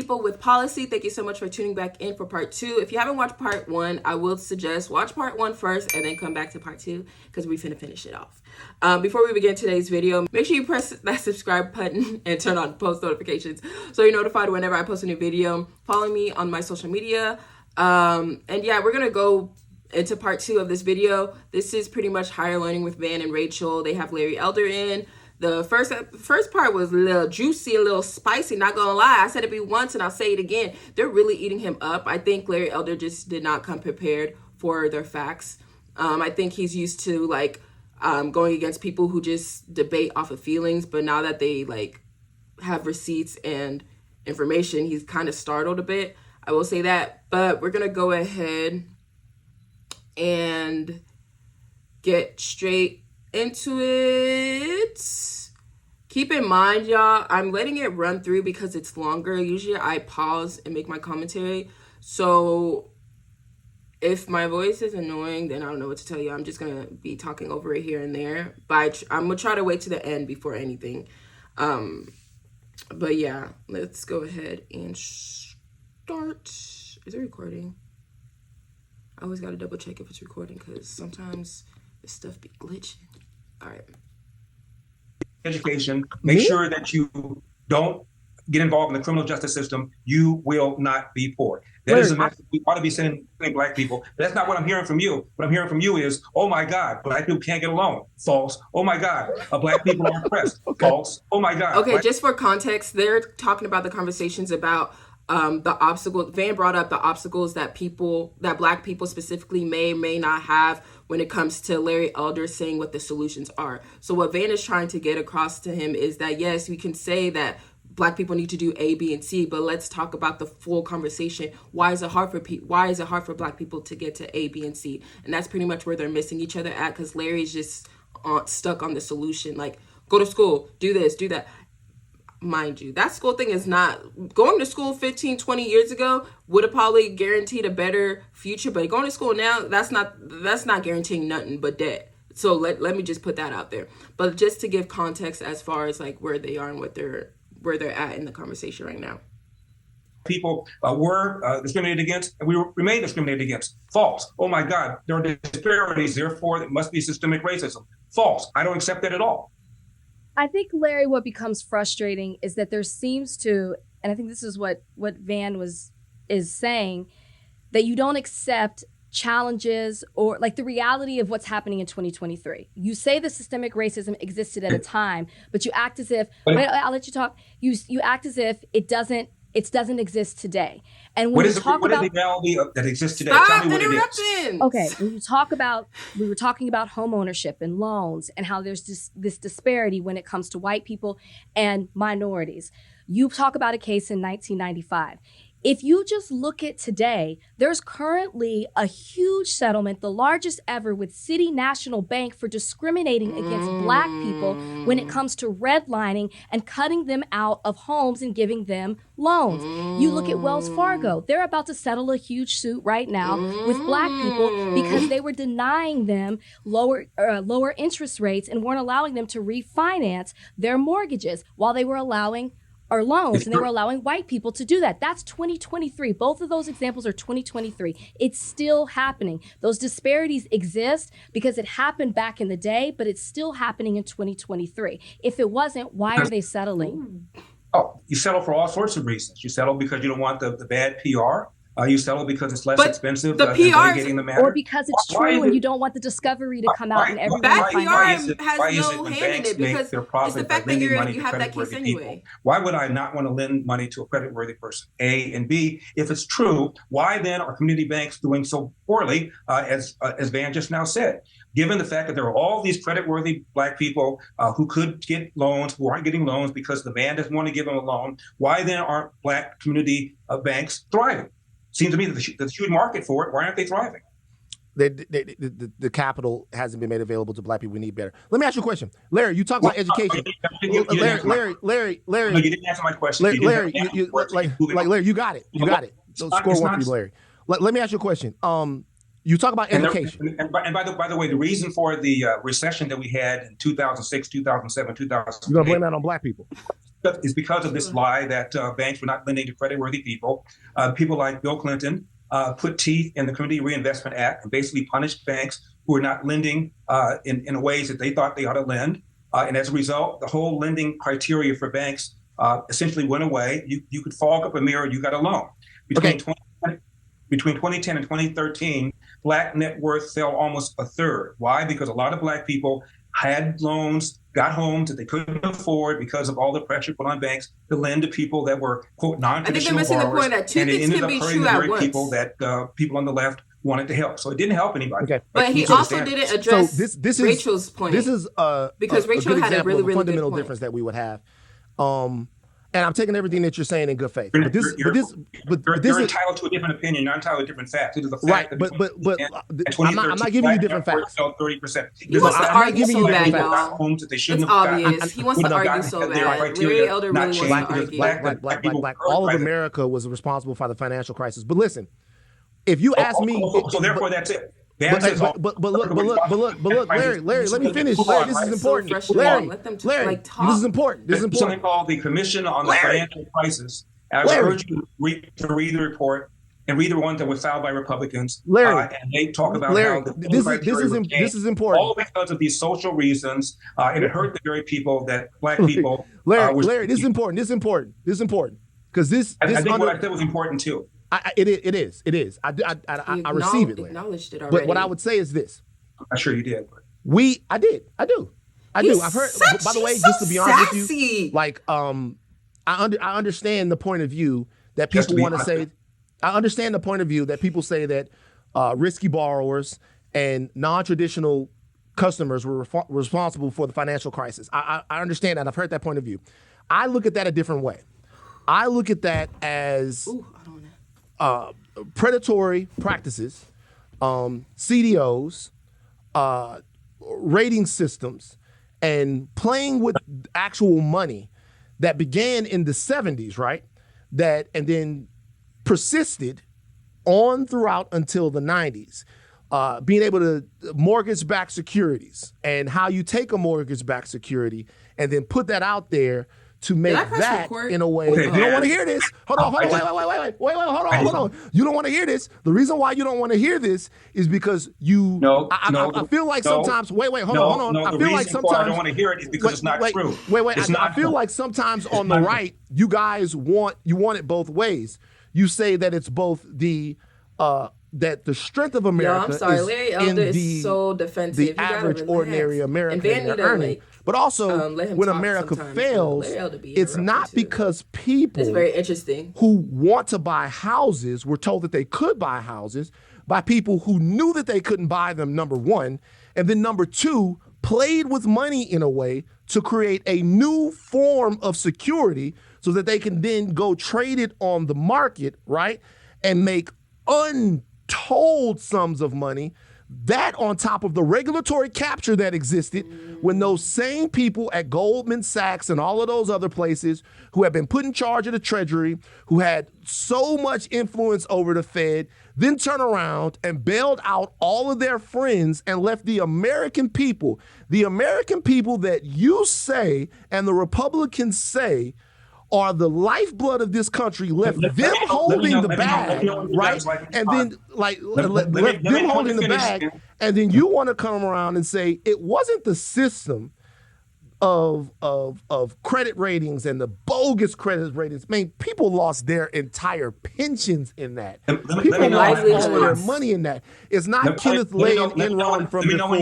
People with Policy. Thank you so much for tuning back in for part 2. If you haven't watched part 1, I will suggest watch part 1 first and then come back to part 2 because we finna finish it off. Before we begin today's video, make sure you press that subscribe button and turn on post notifications so you're notified whenever I post a new video. Follow me on my social media. And yeah, we're gonna go into part 2 of this video. This is pretty much Higher Learning with Van and Rachel. They have Larry Elder in. The first part was a little juicy, a little spicy, not gonna lie. I said it once and I'll say it again. They're really eating him up. I think Larry Elder just did not come prepared for their facts. I think he's used to going against people who just debate off of feelings, but now that they have receipts and information, he's kind of startled a bit. I will say that, but we're gonna go ahead and get straight into it. Keep in mind, y'all, I'm letting it run through because it's longer. Usually I pause and make my commentary. So if my voice is annoying, then I don't know what to tell you. I'm just going to be talking over it here and there. But I'm going to try to wait to the end before anything. But yeah, let's go ahead and start. Is it recording? I always got to double check if it's recording because sometimes this stuff be glitching. All right. Education, make sure that you don't get involved in the criminal justice system. You will not be poor. That is a message we ought to be sending Black people. That's not what I'm hearing from you. What I'm hearing from you is, oh my God, Black people can't get a loan. False. Oh my God, Black people are oppressed. False. Oh my God. Okay, just for context, they're talking about the conversations about the obstacles. Van brought up the obstacles that Black people specifically may not have when it comes to Larry Elder saying what the solutions are. So what Van is trying to get across to him is that, yes, we can say that Black people need to do A, B, and C, but let's talk about the full conversation. Why is it hard for Black people to get to A, B, and C? And that's pretty much where they're missing each other at, because Larry's just stuck on the solution. Like, go to school, do this, do that. Mind you, that school thing is not going to school 15, 20 years ago would have probably guaranteed a better future, but going to school now, that's not guaranteeing nothing but debt. So let me just put that out there. But just to give context as far as where they are and where they're at in the conversation right now. People were discriminated against, and we remain discriminated against. False. Oh my God, there are disparities, therefore it must be systemic racism. False. I don't accept that at all. I think, Larry, what becomes frustrating is that there seems to, and I think this is what Van is saying, that you don't accept challenges or the reality of what's happening in 2023. You say the systemic racism existed at a time, but you act as if, I'll let you talk, you act as if it doesn't exist today. And when what is the reality that exists today? Stop Tell me what interrupting. it is. Okay, when you talk about, we were talking about home ownership and loans and how there's this disparity when it comes to white people and minorities. You talk about a case in 1995. If you just look at today, there's currently a huge settlement, the largest ever, with City National Bank for discriminating against Black people when it comes to redlining and cutting them out of homes and giving them loans. You look at Wells Fargo, they're about to settle a huge suit right now with Black people because they were denying them lower interest rates and weren't allowing them to refinance their mortgages while they were allowing or loans, and they were allowing white people to do that. That's 2023. Both of those examples are 2023. It's still happening. Those disparities exist because it happened back in the day, but it's still happening in 2023. If it wasn't, why are they settling? Oh, you settle for all sorts of reasons. You settle because you don't want the bad PR. You settle because it's less expensive than litigating the matter. Or because it's true and you don't want the discovery to come out and everyone bad find PR out. has no hand in it because it's the fact that you have that case anyway. Why would I not want to lend money to a creditworthy person? A, and B, if it's true, why then are community banks doing so poorly, as Van just now said? Given the fact that there are all these creditworthy Black people who could get loans, who aren't getting loans because the man doesn't want to give them a loan, why then aren't Black community banks thriving? Seems to me that there's a huge market for it. Why aren't they thriving? The capital hasn't been made available to Black people. We need better. Let me ask you a question, Larry. You talk about education. Larry. No, you didn't answer my question. Larry, Larry, you got it. You got it. So score one for you, Larry. Let me ask you a question. You talk about education. And by the way, the reason for the recession that we had in 2006, 2007, 2008. You're gonna blame that on Black people? is because of this lie that banks were not lending to creditworthy people. People like Bill Clinton put teeth in the Community Reinvestment Act and basically punished banks who were not lending in ways that they thought they ought to lend. And as a result, the whole lending criteria for banks essentially went away. You could fog up a mirror, you got a loan. Between 2010 and 2013, Black net worth fell almost a third. Why? Because a lot of Black people had loans, got homes that they couldn't afford because of all the pressure put on banks to lend to people that were, quote, non-traditional borrowers. I think they're missing the point that two things can be true at once. People that people on the left wanted to help. So it didn't help anybody. Okay. But he also didn't address this Rachel's point. This is because Rachel had a really, really fundamental difference that we would have. And I'm taking everything that you're saying in good faith. But you're entitled to a different opinion. You're entitled to different facts. It is a right, fact but I'm not giving you different facts. 30%. He wants to argue so bad, y'all. It's obvious. He wants to argue so bad. Larry Elder really wants to argue. Black. All of America was responsible for the financial crisis. But listen, if you ask me, so therefore that's it. But look, Larry, let me finish. Larry, this is important. Larry, this is important. This is something called the Commission on the Financial Crisis. And I urge you to read the report and read the ones that were filed by Republicans. Larry, and they talk about how this is important. All because of these social reasons, and it hurt the very people that Black people. Larry, this is important. This is important because this. I think what I said was important too. It is. I receive it. Acknowledged it But already. what I would say is this. I'm not sure you did. I do. I've heard. By the way, just to be honest with you, like I understand the point of view that people want to say. I understand the point of view that people say that risky borrowers and non-traditional customers were responsible for the financial crisis. I understand that. I've heard that point of view. I look at that a different way. I look at that as predatory practices, CDOs, rating systems, and playing with actual money that began in the 70s, right? And then persisted on throughout until the 90s. Being able to mortgage-backed securities and how you take a mortgage-backed security and then put that out there to make that in a way. You don't want to hear this. Hold on, hold on. You don't want to hear this. The reason why you don't want to hear this is because I feel like sometimes. Hold on. I feel like sometimes I don't want to hear it is because it's not true. I feel like sometimes on the right, you guys want it both ways. You say that it's both that the strength of America Larry Elder is so defensive. The average ordinary American earning. But also, when America fails, it's not because people who want to buy houses were told that they could buy houses by people who knew that they couldn't buy them, number one, and then number two, played with money in a way to create a new form of security so that they can then go trade it on the market, right, and make untold sums of money. That on top of the regulatory capture that existed when those same people at Goldman Sachs and all of those other places who have been put in charge of the Treasury, who had so much influence over the Fed, then turn around and bailed out all of their friends and left the American people that you say and the Republicans say are the lifeblood of this country, left them holding the bag, right? And then left them holding the bag, and then you want to come around and say it wasn't the system of credit ratings and the bogus credit ratings. I mean, people lost their entire pensions in that. People lost all their money in that. It's not Kenneth Lay and Enron from before.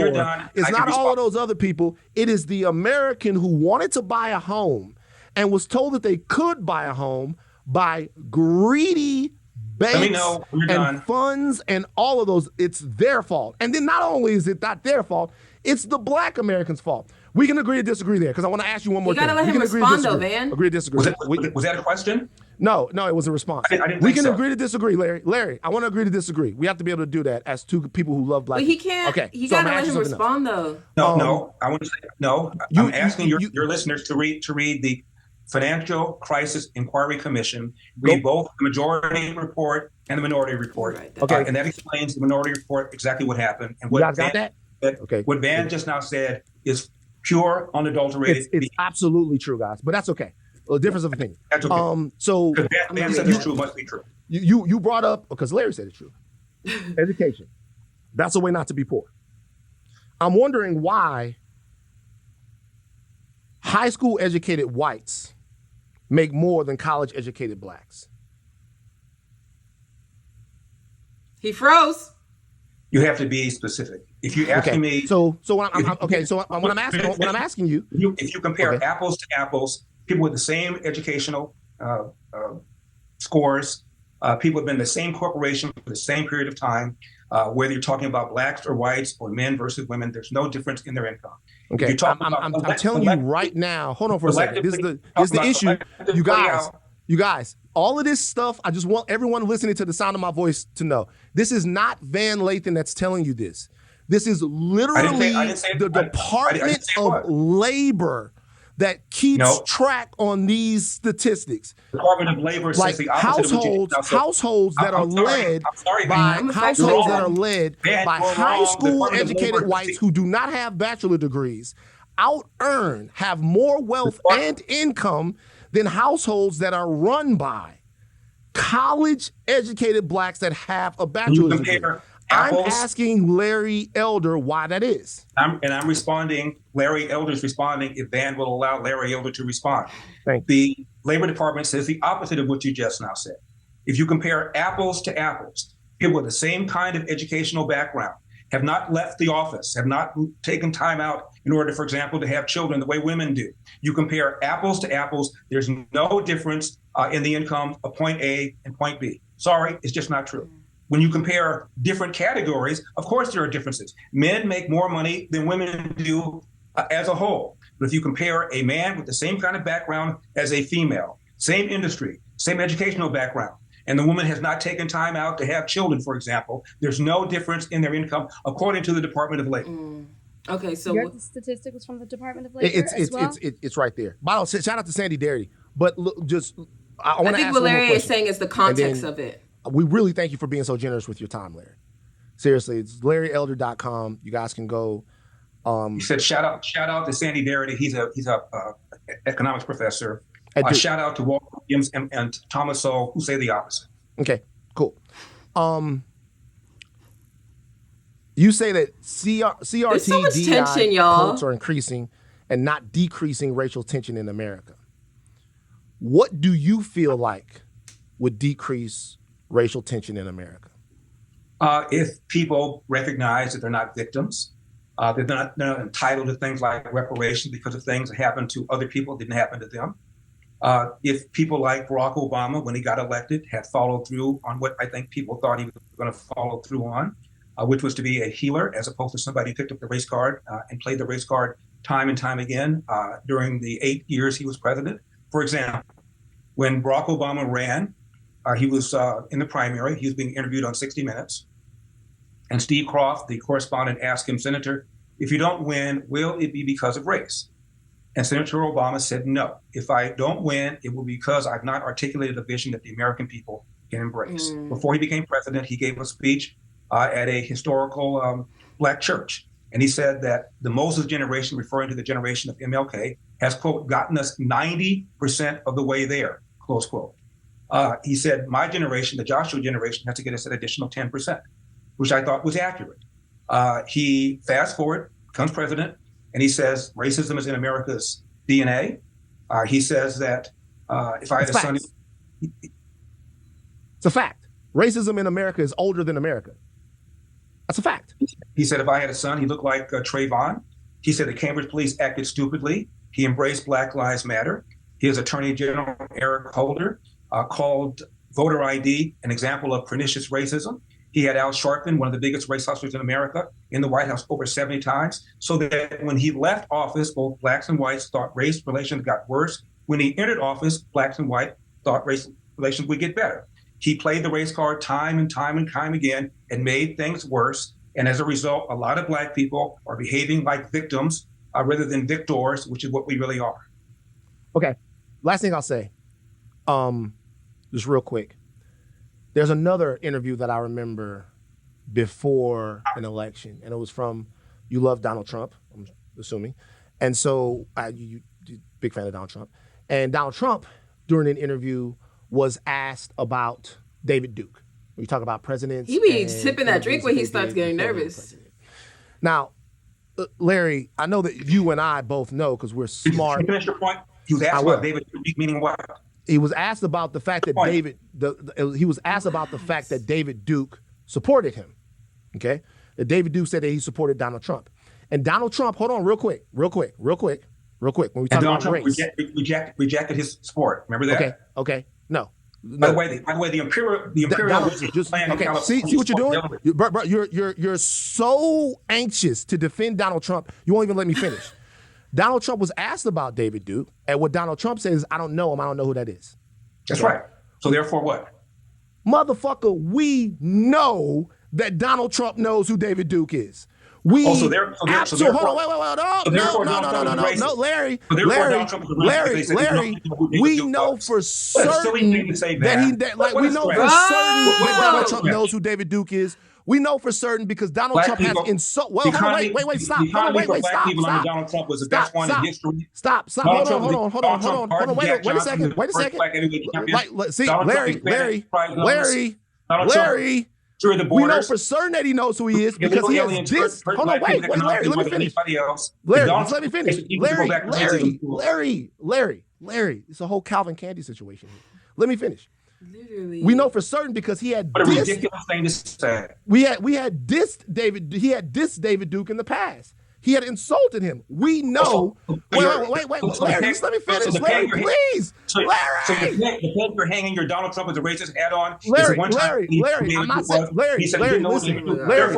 It's not all of those other people. It is the American who wanted to buy a home and was told that they could buy a home by greedy banks and funds and all of those. It's their fault. And then not only is it not their fault, it's the Black Americans' fault. We can agree to disagree there, because I want to ask you one more thing. You got to let him respond, though, Van. Agree to disagree. Was that a question? No, it was a response. We can agree to disagree, Larry. Larry, I want to agree to disagree. We have to be able to do that as two people who love Black people. But he can't. Okay, you got to let him respond, though. No. I want to say no. I'm asking your listeners to read the Financial Crisis Inquiry Commission, read both the majority report and the minority report. Right, okay. And that explains the minority report exactly what happened. And what you guys got that? Okay. What Van just now said is pure, unadulterated. It's absolutely true, guys. But that's okay. A difference of opinion. That's okay. So because man said it's true, must be true. You brought up, because Larry said it's true. Education. That's a way not to be poor. I'm wondering why high school educated whites make more than college educated blacks. He froze. You have to be specific. If you're asking me, so when I'm asking you, if you compare apples to apples, people with the same educational scores, people have been in the same corporation for the same period of time, whether you're talking about blacks or whites or men versus women, there's no difference in their income. Okay, I'm telling you right now. Hold on for a second. This is the issue, you guys. All of this stuff, I just want everyone listening to the sound of my voice to know. This is not Van Lathan that's telling you this. This is literally the Department of Labor that keeps track on these statistics. Department of Labor says the opposite households that are led by high school educated whites who do not have bachelor degrees have more wealth and income than households that are run by college educated blacks that have a bachelor's degree. I'm asking Larry Elder why that is. I'm responding. Larry Elder's responding if Van will allow Larry Elder to respond. The Labor Department says the opposite of what you just now said. If you compare apples to apples, people with the same kind of educational background have not left the office, have not taken time out in order, for example, to have children the way women do. You compare apples to apples, there's no difference in the income of point A and point B. Sorry, it's just not true. When you compare different categories, of course there are differences. Men make more money than women do as a whole. But if you compare a man with the same kind of background as a female, same industry, same educational background, and the woman has not taken time out to have children, for example, there's no difference in their income according to the Department of Labor. Okay, so your statistic was from the Department of Labor it's right there. By the way, shout out to Sandy Darity. But look, I think what Larry is saying is the context of it. We really thank you for being so generous with your time, Larry. Seriously, it's LarryElder.com. You guys can go. You said shout out to Sandy Darity. He's a economics professor. Shout out to Walter Williams and Thomas Sowell, who say the opposite. Okay, cool. You say that CRT DI votes are increasing and not decreasing racial tension in America. What do you feel like would decrease racial tension in America? If people recognize that they're not victims, they're not entitled to things like reparations because of things that happened to other people didn't happen to them. If people like Barack Obama, when he got elected, had followed through on what I think people thought he was going to follow through on, which was to be a healer as opposed to somebody who picked up the race card and played the race card time and time again during the 8 years he was president. For example, when Barack Obama ran, he was in the primary. He was being interviewed on 60 Minutes. And Steve Kroft, the correspondent, asked him, Senator, if you don't win, will it be because of race? And Senator Obama said, no. If I don't win, it will be because I've not articulated a vision that the American people can embrace. Before he became president, he gave a speech at a historical black church. And he said that the Moses generation, referring to the generation of MLK, has, quote, gotten us 90% of the way there, close quote. He said, my generation, the Joshua generation, has to get us an additional 10%, which I thought was accurate. He fast forward, becomes president, and he says racism is in America's DNA. He says that if I had a son... It's a fact. Racism in America is older than America. That's a fact. He said if I had a son, he looked like Trayvon. He said the Cambridge police acted stupidly. He embraced Black Lives Matter. His Attorney General, Eric Holder, called voter ID an example of pernicious racism. He had Al Sharpton, one of the biggest race hustlers in America, in the White House over 70 times, so that when he left office, both blacks and whites thought race relations got worse. When he entered office, blacks and whites thought race relations would get better. He played the race card time and time and time again and made things worse. And as a result, a lot of black people are behaving like victims rather than victors, which is what we really are. Okay. Last thing I'll say, just real quick. There's another interview that I remember before an election, and it was from, you love Donald Trump, I'm assuming. And so you're big fan of Donald Trump. And Donald Trump, during an interview, was asked about David Duke. We talk about presidents. He be sipping that drink when he starts getting nervous. Now, Larry, I know that you and I both know because we're smart. Can you finish your point? He was asked about David Duke, meaning what? He was asked about the fact that he was asked about the fact that David Duke supported him. Okay, that David Duke said that he supported Donald Trump, and Donald Trump. Hold on, real quick. When we talk about race, rejected his support. Remember that? Okay. No. By the way, the imperial plan in California. See what you're doing? You're so anxious to defend Donald Trump. You won't even let me finish. Donald Trump was asked about David Duke, and what Donald Trump says is, I don't know him. I don't know who that is. That's right. So therefore what? Motherfucker, we know that Donald Trump knows who David Duke is. Hold on, wait, no, Larry, we know for certain that Donald Trump knows who David Duke is. We know for certain because Donald Trump has insulted. Well, wait, stop. Donald Trump was the best one in history. Stop. Hold on. Wait a second. See, Larry. We know for certain that he knows who he is because he has this. Hold on, wait, Larry, let me finish. Larry, let me finish. Larry, it's a whole Calvin Candy situation here. Let me finish. Literally. We know for certain because he had what a ridiculous thing to say. We had dissed David Duke in the past. He had insulted him. We know. Wait, Larry, just let me finish. Larry, please. Larry. So the pen you're hanging your Donald Trump as a racist hat on. Larry, I'm not saying. Larry, listen. Larry.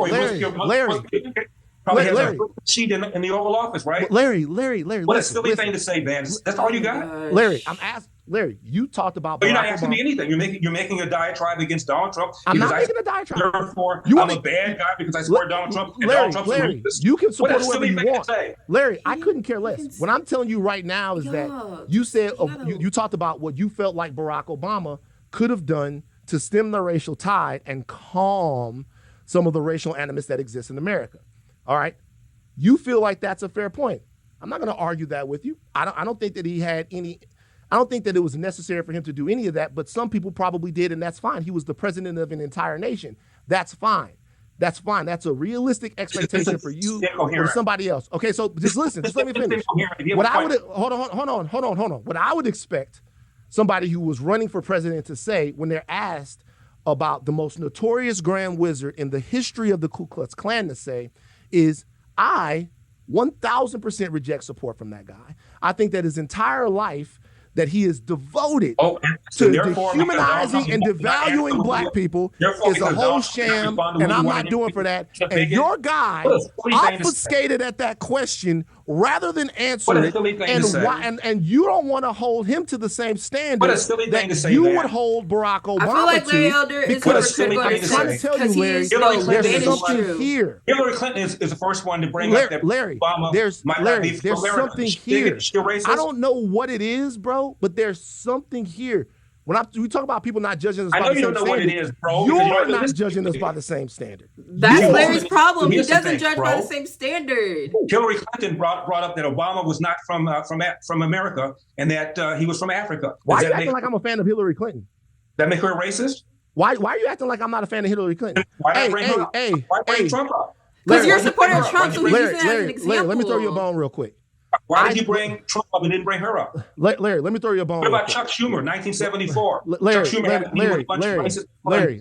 Sheet in the Oval Office, right? Larry. What a silly thing to say, Van. That's all you got? Larry, I'm asking. Larry, you talked about. But you're not asking me anything. You're making a diatribe against Donald Trump. I'm not making a diatribe. Therefore, I'm a bad guy because I support Donald Trump. Larry, you can support whoever you want. Larry, I couldn't care less. What I'm telling you right now is that you said you talked about what you felt like Barack Obama could have done to stem the racial tide and calm some of the racial animus that exists in America. All right, you feel like that's a fair point. I'm not going to argue that with you. I don't think that he had any. I don't think that it was necessary for him to do any of that, but some people probably did, and that's fine. He was the president of an entire nation. That's fine. That's a realistic expectation for you or somebody else. Okay, so just listen. Just let me finish. Hold on. What I would expect somebody who was running for president to say when they're asked about the most notorious Grand Wizard in the history of the Ku Klux Klan to say is, I 1,000% reject support from that guy. I think that his entire life that he is devoted to dehumanizing and devaluing black people is a whole sham, and I'm not doing for that. And your guy obfuscated at that question rather than answer it, and you don't want to hold him to the same standard that you would hold Barack Obama to. I feel like Larry Elder is hypocritical because there's something here. Hillary Clinton is the first one to bring up that Obama there's something here. I don't know what it is, bro, but there's something here. When we talk about people not judging us by the same standard, what it is, bro. You're not judging us by the same standard. That's Larry's problem. He doesn't judge by the same standard. Hillary Clinton brought up that Obama was not from America and that he was from Africa. Why are you acting like I'm a fan of Hillary Clinton? That make her a racist? Why are you acting like I'm not a fan of Hillary Clinton? Why bring Trump up? Because you're a supporter of Trump, so he's using that as an example. Larry, let me throw you a bone real quick. Why did you bring Trump up and didn't bring her up? Larry, let me throw you a bone. What about Chuck Schumer, 1974? Larry,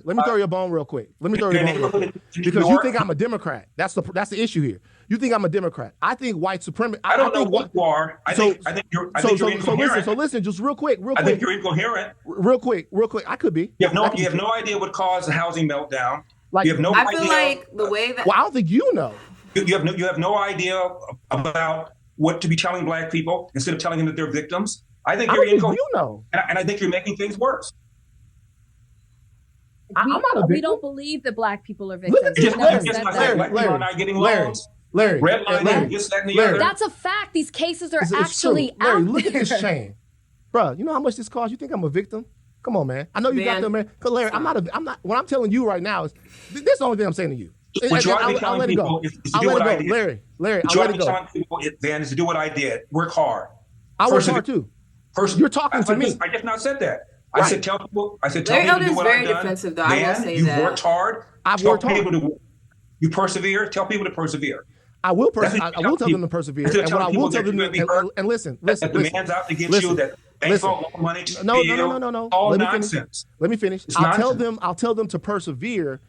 let me throw you a bone real quick. Let me throw you a bone real quick. Because you think I'm a Democrat. That's the issue here. You think I'm a Democrat. I think white supremacy. I don't know what you are. I think you're incoherent. So listen, just real quick. I think you're incoherent. Real quick. I could be. You have no idea what caused the housing meltdown. You have no idea. I feel like the way that. Well, I don't think you know. You have no idea about what to be telling black people instead of telling them that they're victims. I think you're incoherent. You know. And I think you're making things worse. We don't believe that black people are victims. Black people are not getting loans. Larry, this, that, and the other. That's a fact. These cases are actually out Larry, look at this chain. Bro, you know how much this costs? You think I'm a victim? Come on, man. I know you got them, man. Because Larry, I'm not. What I'm telling you right now is this is the only thing I'm saying to you. I'll let it go. Larry, I'll let it go. Van, is to do what I did. Work hard. I work hard too. You're talking to me. I just now said that. I said tell people. I said tell Larry people to Elder do is what very I've done. defensive, though. Man, I will say you've that. worked hard. I've worked hard. You persevere. Tell people to persevere. I will tell them to persevere. And what I will tell them and listen. That the man's out to get you. That banks don't loan money to No. All nonsense. Let me finish. I'll tell them to persevere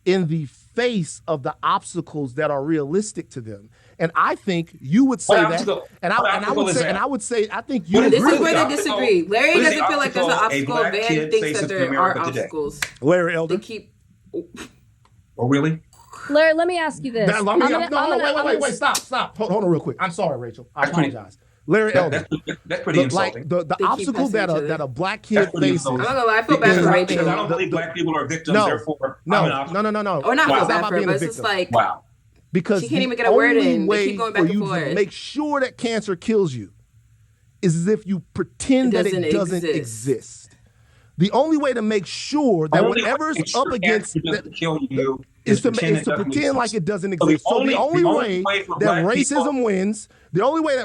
in the face of the obstacles that are realistic to them. And I think you would say that. I would say I think you This agree is with where that. they disagree. Larry doesn't feel like there's an obstacle. Van thinks that there are obstacles. Larry Elder. They keep. Oh, really? Larry, let me ask you this. Wait, stop. Hold on real quick. I'm sorry, Rachel. I apologize. Larry Elder. That's pretty insulting. The obstacle that a black kid faces. I'm not gonna lie, I feel bad for Rachel. I don't believe black people are victims, therefore No. Or not feel bad for her, but it's just like, wow. Because she can't even get a word in. They keep going back and forth. To make sure that cancer kills you is as if you pretend that it doesn't exist. The only way to make sure that whatever's up against is to pretend like it doesn't exist. So the only way that racism wins, the only way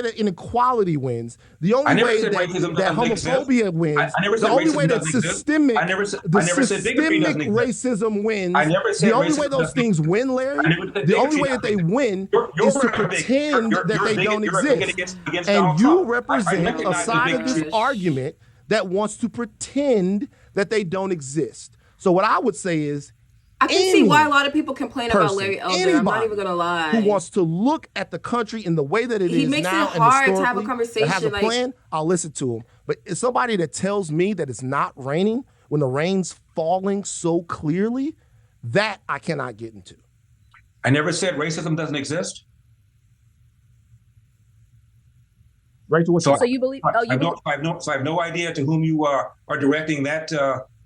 that inequality wins, the only way that homophobia wins, the only way that systemic racism wins, the only way those things win, Larry, the only way that they win is to pretend that they don't exist. And you represent a side of this argument that wants to pretend that they don't exist. So what I would say is, I can see why a lot of people complain about Larry Elder. I'm not even going to lie. Who wants to look at the country in the way that it is now, he makes it hard to have a conversation. Has a plan, I'll listen to him. But it's somebody that tells me that it's not raining when the rain's falling so clearly, that I cannot get into. I never said racism doesn't exist. Rachel, so you believe? I have no idea to whom you are directing that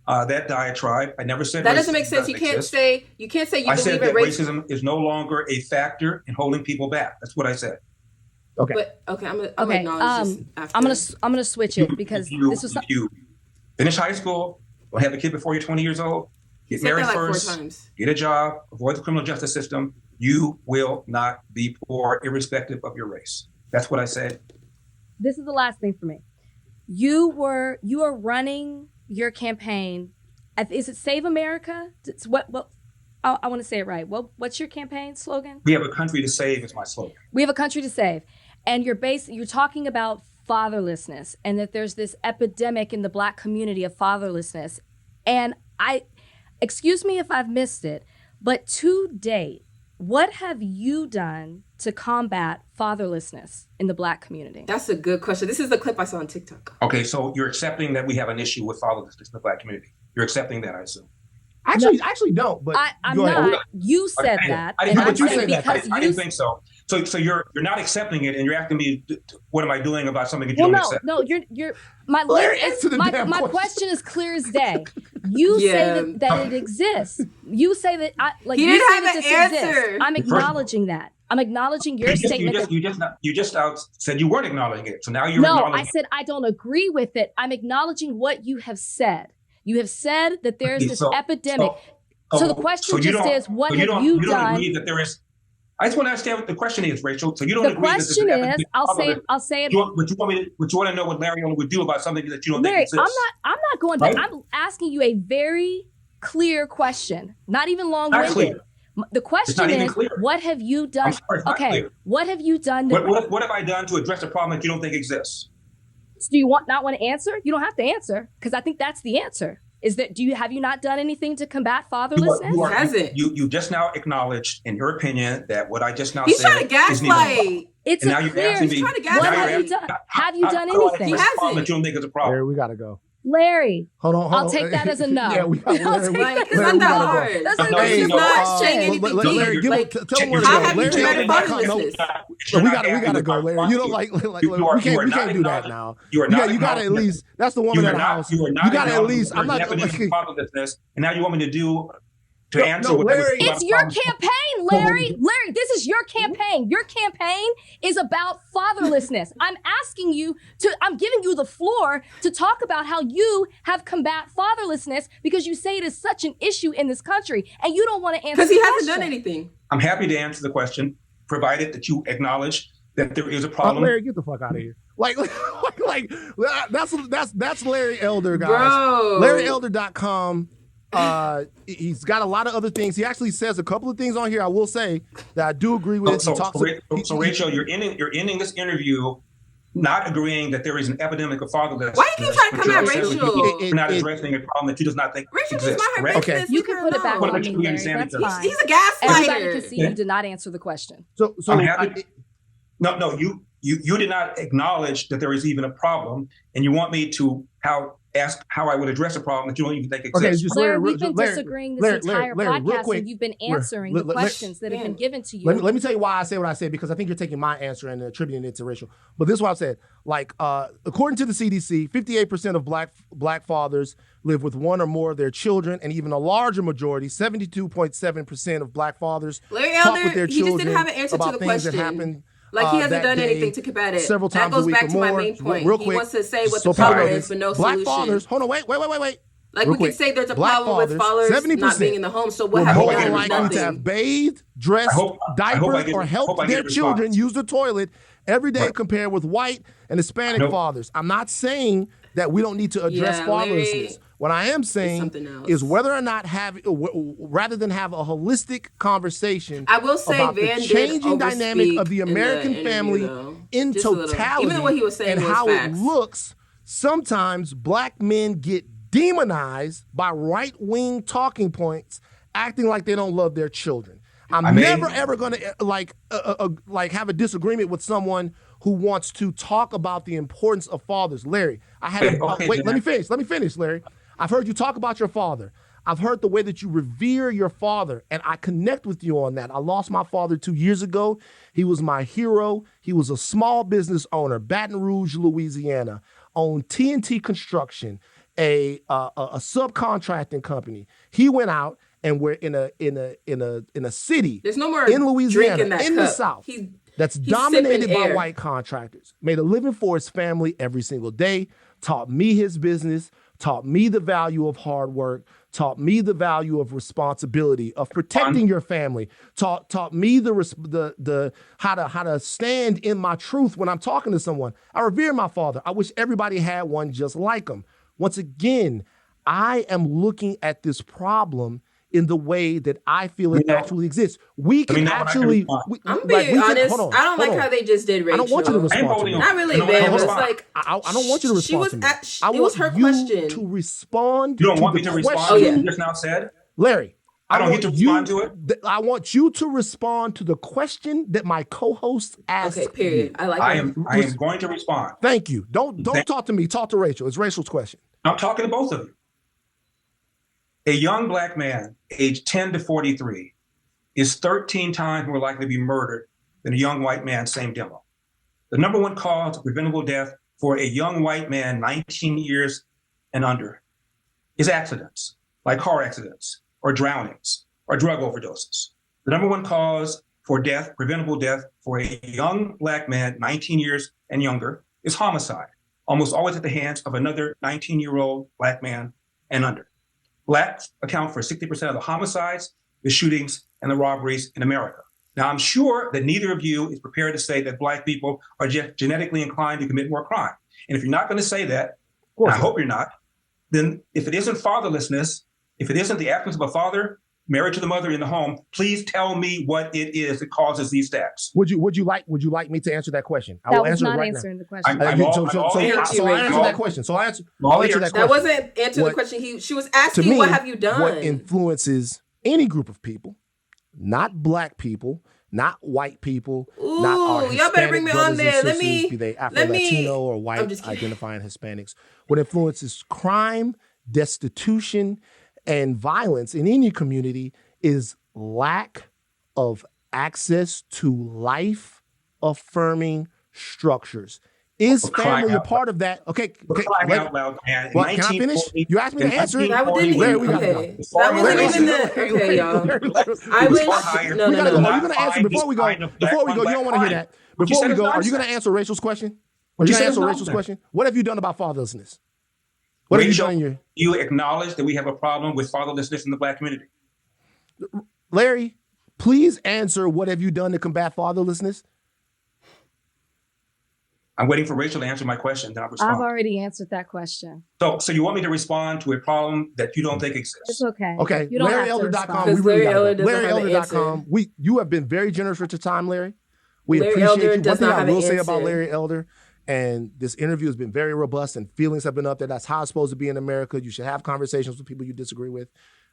diatribe. I never said that doesn't make sense. You can't say you believe in racism. I said that racism is no longer a factor in holding people back. That's what I said. Okay. But, I'm gonna acknowledge this after. I'm gonna switch it because this was. If you finish high school, don't have a kid before you're 20 years old, get married first, get a job, avoid the criminal justice system, you will not be poor irrespective of your race. That's what I said. This is the last thing for me. You are running your campaign. Is it Save America? It's what I want to say it right. What's your campaign slogan? We have a country to save is my slogan. We have a country to save. And you're talking about fatherlessness and that there's this epidemic in the Black community of fatherlessness. And excuse me if I've missed it, but to date, what have you done to combat fatherlessness in the Black community? That's a good question. This is the clip I saw on TikTok. Okay, so you're accepting that we have an issue with fatherlessness in the Black community. You're accepting that, I assume. Actually don't. But I'm not. You said that. I didn't think so. So you're not accepting it, and you're asking me, what am I doing about something that you don't accept? No, you're. My question is clear as day. You say that it exists. You say that he didn't have an answer. Exists. I'm acknowledging that. I'm acknowledging your statement. You just said you weren't acknowledging it. So now you're acknowledging it. No, I said I don't agree with it. I'm acknowledging what you have said. You have said that there's this epidemic. So the question is, what have you done? You don't agree that there is. I just want to understand what the question is, Rachel. So you don't agree that there's an epidemic. I'll say it. But you want to know what Larry would do about something that you don't think exists. I'm not going back. I'm asking you a very clear question, not even long-winded. The question is, what have you done? What have you done? What have I done to address a problem that you don't think exists? So do you not want to answer? You don't have to answer, because I think that's the answer. Is that have you not done anything to combat fatherlessness? You just now acknowledged, in your opinion, that what I just now He's said. He's trying to gaslight. It's and now clear. He's trying to gaslight. What have you done? Have you done anything? He hasn't. That you don't think is a problem. Larry, we gotta go. Larry, hold on. I'll take that as a no. Yeah, we got Larry. It's not that hard. That's like he's not saying anything. Larry, tell him where to go. How have you tried fatherlessness? We gotta go, Larry. You don't like we can't do that now. You gotta at least. That's the woman in the house. You gotta at least. I'm not. Fatherlessness, and now you want me to do. To answer Larry, it's your campaign, Larry. Larry, this is your campaign. Your campaign is about fatherlessness. I'm giving you the floor to talk about how you have combat fatherlessness because you say it is such an issue in this country and you don't want to answer. Because he hasn't done anything. I'm happy to answer the question, provided that you acknowledge that there is a problem. Larry, get the fuck out of here. like that's Larry Elder, guys. Bro. LarryElder.com. He's got a lot of other things. He actually says a couple of things on here I will say that I do agree with. So Rachel, you're ending this interview not agreeing that there is an epidemic of fatherlessness. Why do you keep trying to come at Rachel? You're not addressing a problem that you does not think Rachel exists. just mind her Okay. business. You can put it back on me, Larry. That's fine. He's a gaslighter. Everybody can see you did not answer the question. So I'm happy. No, you did not acknowledge that there is even a problem, and you want me to ask how I would address a problem that you don't even think exists. Okay, just Larry, we've been disagreeing this entire podcast, and you've been answering the questions that have been given to you. Let me tell you why I say what I say, because I think you're taking my answer and attributing it to Rachel. But this is what I said. Like, according to the CDC, 58% of black fathers live with one or more of their children, and even a larger majority, 72.7% of black fathers talk with their children he just didn't have an answer about to the things question. that happened. Like he hasn't done anything to combat it. Several times that goes a week back or to more. my main point. Real quick, he wants to say what the problem is, but no black solution. Fathers, hold on, wait. Like Real we quick. can say there's a Black problem with fathers 70% not being in the home. So what were have you more done? likely to Nothing. have bathed, dressed, diapered, or helped their children use the toilet every day compared with white and Hispanic fathers. I'm not saying that we don't need to address fatherlessness. What I am saying is whether or not rather than have a holistic conversation I will say about Van the changing did dynamic of the American family in totality, even what he was saying and was how facts. it looks, sometimes black men get demonized by right-wing talking points, acting like they don't love their children. I'm never ever going to like have a disagreement with someone who wants to talk about the importance of fathers. Larry, let me finish, Larry. I've heard you talk about your father. I've heard the way that you revere your father, and I connect with you on that. I lost my father 2 years ago. He was my hero. He was a small business owner, Baton Rouge, Louisiana, owned TNT Construction, a subcontracting company. He went out, and we're in a city. There's no more in Louisiana, in the South. That's dominated by white contractors, made a living for his family every single day, taught me his business, taught me the value of hard work, taught me the value of responsibility, of protecting your family, taught me the how to stand in my truth when I'm talking to someone. I revere my father. I wish everybody had one just like him. Once again, I am looking at this problem in the way that I feel it actually exists. We can actually. I'm being honest. I don't like how they just did Rachel. I don't want you to respond to me. Not really, man. It's like I don't want you to respond to me. It was her question. To respond. You don't want me to respond to what you just now said, Larry. I don't get to respond to it. I want you to respond to the question that my co-host asked. Okay, period. I like. I am going to respond. Thank you. Don't talk to me. Talk to Rachel. It's Rachel's question. I'm talking to both of you. A young black man, aged 10 to 43, is 13 times more likely to be murdered than a young white man, same demo. The number one cause of preventable death for a young white man, 19 years and under, is accidents, like car accidents, or drownings, or drug overdoses. The number one cause for death, preventable death, for a young black man, 19 years and younger, is homicide, almost always at the hands of another 19-year-old black man and under. Blacks account for 60% of the homicides, the shootings, and the robberies in America. Now, I'm sure that neither of you is prepared to say that black people are genetically inclined to commit more crime. And if you're not going to say that, and I hope you're not, then if it isn't fatherlessness, if it isn't the absence of a father married to the mother in the home, please tell me what it is that causes these stats. Would you like me to answer that question? I will answer it right now. Answering the question. So I answer that question. So I answer that question. That wasn't answering the question. She was asking what have you done? What influences any group of people, not black people, not white people, not our Hispanic y'all better bring me on there. Be they Afro-Latino or white identifying Hispanics. What influences crime, destitution, and violence in any community is lack of access to life-affirming structures. Is family a part of that? Okay. Out loud, man. Well, can I finish? You asked me to answer it. That wasn't even the. Okay, y'all. I wish. No. Are you going to answer before we go? You don't want to hear that. Before we go, are you going to answer Rachel's question? Are you going to answer Rachel's question? What have you done about fatherlessness? What have you done in your? You acknowledge that we have a problem with fatherlessness in the black community. Larry, please answer. What have you done to combat fatherlessness? I'm waiting for Rachel to answer my question, then I'll respond. I've already answered that question. So you want me to respond to a problem that you don't think exists? It's okay. Okay, you don't LarryElder.com. LarryElder.com. You have been very generous with your time, Larry. We Larry appreciate Elder you. One does thing not I have will an say answer. about Larry Elder, and this interview has been very robust and feelings have been up there. That's how it's supposed to be in America. You should have conversations with people you disagree with.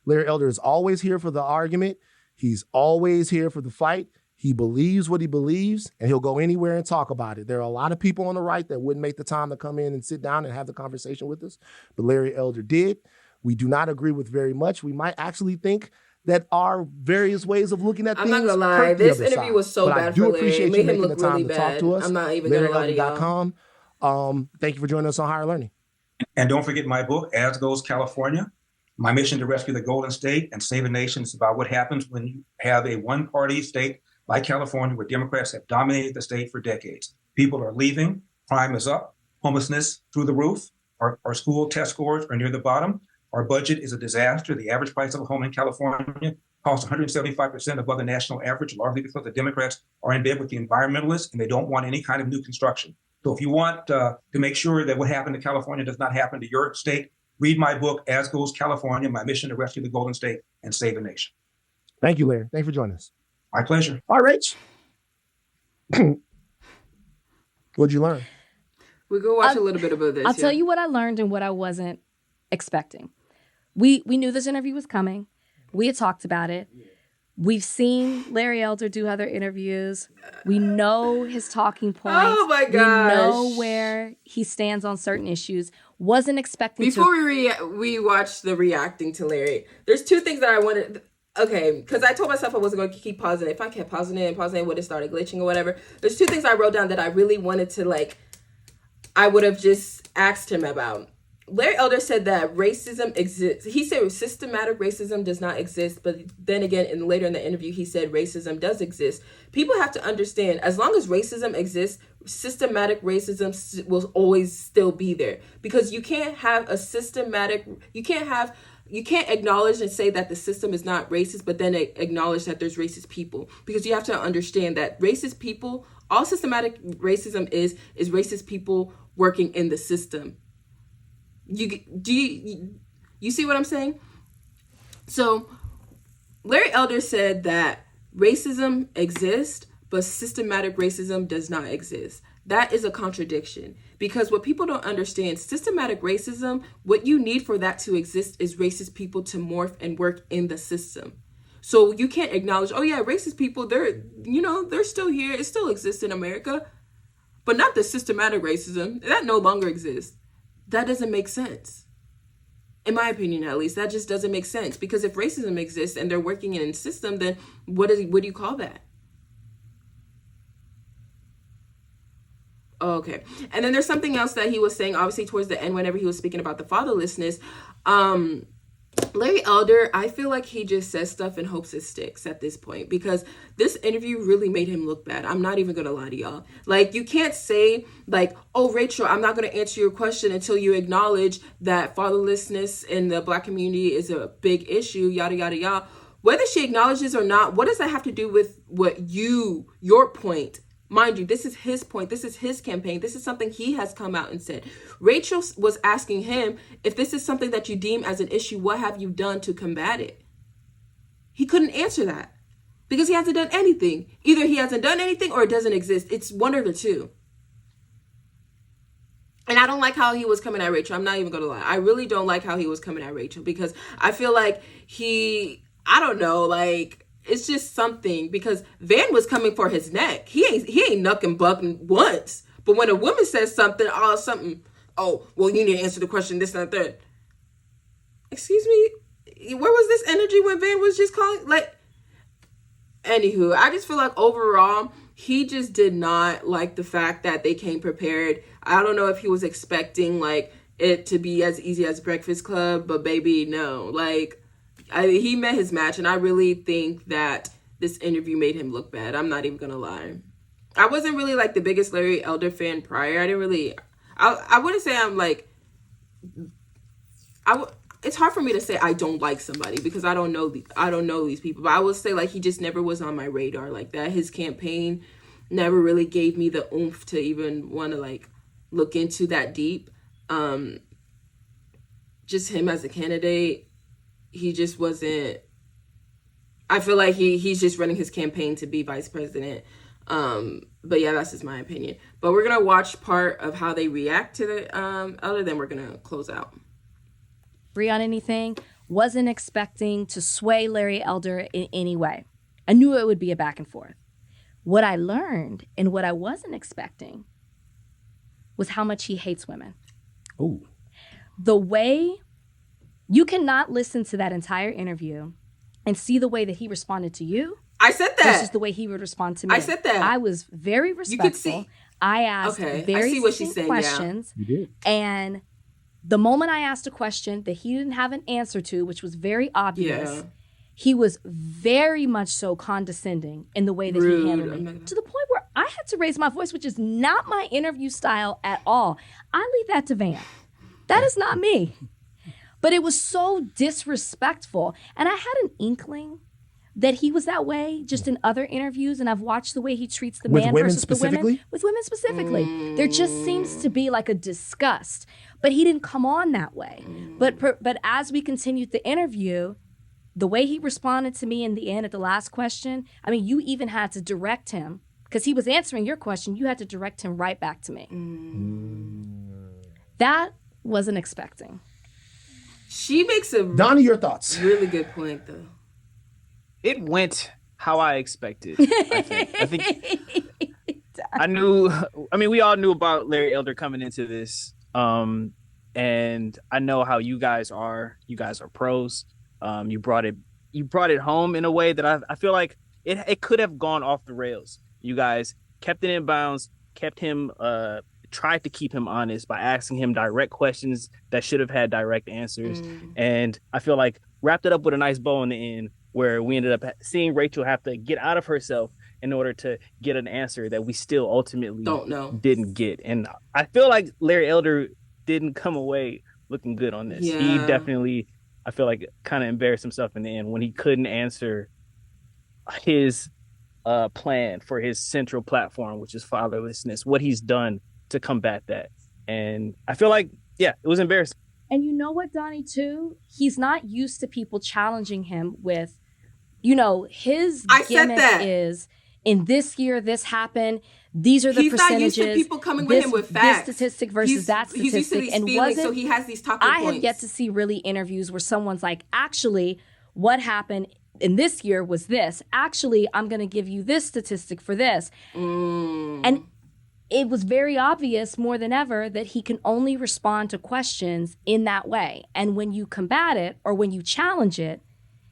Larry Elder is always here for the argument. He's always here for the fight. He believes what he believes, and he'll go anywhere and talk about it. There are a lot of people on the right that wouldn't make the time to come in and sit down and have the conversation with us, but Larry Elder did. We do not agree with very much. We might actually think that our various ways of looking at things. I'm not gonna lie, this interview was so bad for Larry. It made him look really bad. I'm not even gonna lie to y'all. Thank you for joining us on Higher Learning. And don't forget my book, As Goes California. My mission to rescue the Golden State and save a nation is about what happens when you have a one-party state like California, where Democrats have dominated the state for decades. People are leaving, crime is up, homelessness through the roof, our school test scores are near the bottom, our budget is a disaster. The average price of a home in California costs 175% above the national average, largely because the Democrats are in bed with the environmentalists and they don't want any kind of new construction. So if you want to make sure that what happened to California does not happen to your state, read my book, As Goes California, My Mission to Rescue the Golden State and Save a Nation. Thank you, Larry. Thanks for joining us. My pleasure. All right, Rach. What'd you learn? We go watch a little bit about this. I'll tell you what I learned and what I wasn't expecting. We knew this interview was coming. We had talked about it. We've seen Larry Elder do other interviews. We know his talking points. Oh my gosh. We know where he stands on certain issues. Wasn't expecting Before we watched the reacting to Larry, there's two things that I wanted. Okay, because I told myself I wasn't going to keep pausing it. If I kept pausing it, it would have started glitching or whatever. There's two things I wrote down that I really wanted to, I would have just asked him about. Larry Elder said that racism exists. He said systematic racism does not exist, but then again, later in the interview, he said racism does exist. People have to understand, as long as racism exists, systematic racism will always still be there. Because you can't have a systematic, you can't acknowledge and say that the system is not racist, but then acknowledge that there's racist people. Because you have to understand that racist people, all systematic racism is racist people working in the system. You see what I'm saying? So Larry Elder said that racism exists, but systematic racism does not exist. That is a contradiction, because what people don't understand, systematic racism, what you need for that to exist is racist people to morph and work in the system. So you can't acknowledge, oh yeah, racist people, they're still here. It still exists in America, but not the systematic racism. That no longer exists. That doesn't make sense. In my opinion, at least, that just doesn't make sense, because if racism exists and they're working in a system, then what do you call that? Okay. And then there's something else that he was saying, obviously towards the end, whenever he was speaking about the fatherlessness. Larry Elder, I feel like he just says stuff and hopes it sticks at this point, because this interview really made him look bad. I'm not even going to lie to y'all. You can't say oh, Rachel, I'm not going to answer your question until you acknowledge that fatherlessness in the Black community is a big issue, yada, yada, yada. Whether she acknowledges or not, what does that have to do with your point? Mind you, this is his point. This is his campaign. This is something he has come out and said. Rachel was asking him, if this is something that you deem as an issue, what have you done to combat it? He couldn't answer that because he hasn't done anything. Either he hasn't done anything or it doesn't exist. It's one or the two. And I don't like how he was coming at Rachel. I'm not even going to lie. I really don't like how he was coming at Rachel, because I feel like it's just something, because Van was coming for his neck. He ain't knucking bucking once. But when a woman says something, oh, well, you need to answer the question, this and that. Excuse me? Where was this energy when Van was just calling? Anywho, I just feel like overall, he just did not like the fact that they came prepared. I don't know if he was expecting it to be as easy as Breakfast Club, but baby, no. He met his match, and I really think that this interview made him look bad. I'm not even gonna lie. I wasn't really the biggest Larry Elder fan prior. I wouldn't say I'm it's hard for me to say I don't like somebody, because I don't know these people. But I would say he just never was on my radar like that. His campaign never really gave me the oomph to even want to like look into that deep. Just him as a candidate, he just wasn't. I feel like he's just running his campaign to be vice president. But yeah, that's just my opinion. But we're gonna watch part of how they react to the other, then we're gonna close out. Agree on anything? Wasn't expecting to sway Larry Elder in any way. I knew it would be a back and forth. What I learned and what I wasn't expecting was how much he hates women. Ooh. The way you cannot listen to that entire interview and see the way that he responded to you. I said that. Versus the way he would respond to me. I said that. I was very respectful. You could see. I asked very succinct questions. Yeah. You did. And the moment I asked a question that he didn't have an answer to, which was very obvious, he was very much so condescending in the way that he handled me. To the point where I had to raise my voice, which is not my interview style at all. I leave that to Van. That is not me. But it was so disrespectful. And I had an inkling that he was that way just in other interviews, and I've watched the way he treats the man versus the women. With women specifically. There just seems to be like a disgust. But he didn't come on that way. But as we continued the interview, the way he responded to me in the end at the last question, I mean, you even had to direct him, because he was answering your question, you had to direct him right back to me. That wasn't expecting. She makes a Donnie, your thoughts. Really good point, though. It went how I expected. I think I knew. I mean, we all knew about Larry Elder coming into this, and I know how you guys are. You guys are pros. You brought it home in a way that I feel like it could have gone off the rails. You guys kept it in bounds, kept him. Tried to keep him honest by asking him direct questions that should have had direct answers. And I feel like wrapped it up with a nice bow in the end, where we ended up seeing Rachel have to get out of herself in order to get an answer that we still ultimately didn't get. And I feel like Larry Elder didn't come away looking good on this. He definitely, I feel like, kind of embarrassed himself in the end when he couldn't answer his plan for his central platform, which is fatherlessness, what he's done to combat that. And I feel like, it was embarrassing. And you know what, Donnie, too? He's not used to people challenging him with, his gimmick is, in this year, this happened. These are the percentages. He's not used to people coming with him with facts. This statistic versus that statistic. He's used to these feelings, so he has these talking points. I have yet to see really interviews where someone's like, actually, what happened in this year was this. Actually, I'm going to give you this statistic for this. And it was very obvious more than ever that he can only respond to questions in that way. And when you combat it or when you challenge it,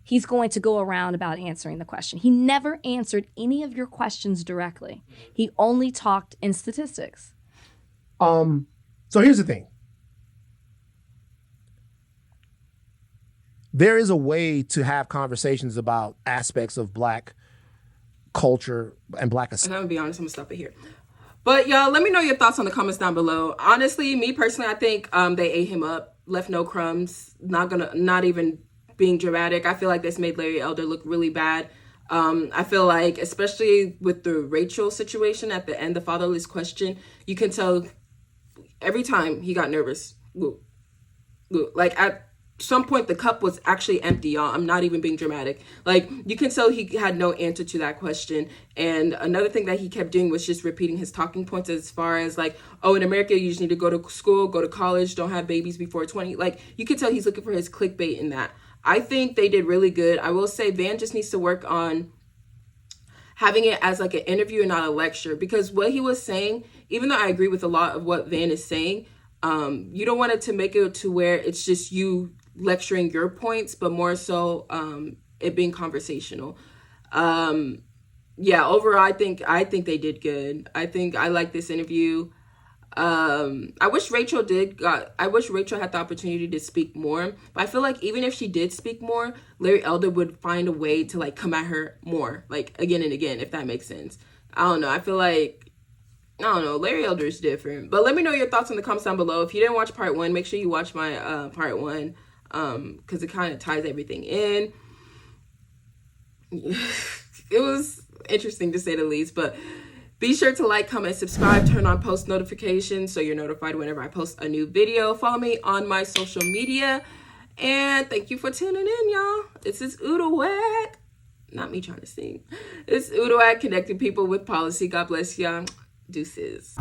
he's going to go around about answering the question. He never answered any of your questions directly. He only talked in statistics. So here's the thing. There is a way to have conversations about aspects of Black culture and Black. I'm going to be honest, I'm going to stop it here. But y'all, let me know your thoughts on the comments down below. Honestly, me personally, I think they ate him up, left no crumbs, not even being dramatic. I feel like this made Larry Elder look really bad. I feel like, especially with the Rachel situation at the end, the fatherless question, you can tell every time he got nervous. Like at some point, the cup was actually empty, y'all. I'm not even being dramatic. Like, you can tell he had no answer to that question. And another thing that he kept doing was just repeating his talking points as far as like, oh, in America, you just need to go to school, go to college, don't have babies before 20. Like, you can tell he's looking for his clickbait in that. I think they did really good. I will say Van just needs to work on having it as like an interview and not a lecture, because what he was saying, even though I agree with a lot of what Van is saying, you don't want it to make it to where it's just you lecturing your points, but more so it being conversational. Overall, I think they did good. I like this interview. I wish Rachel had the opportunity to speak more, but I feel like even if she did speak more, Larry Elder would find a way to like come at her more, like again and again, if that makes sense. I don't know. I feel like, Larry Elder is different. But let me know your thoughts in the comments down below. If you didn't watch part 1, make sure you watch my part 1, because it kind of ties everything in. It was interesting to say the least, but Be sure to like, comment, subscribe, turn on post notifications so you're notified whenever I post a new video. Follow me on my social media. And thank you for tuning in, y'all. This is Uduak. Not me trying to sing. It's Uduak, connecting people with policy. God bless y'all. Deuces.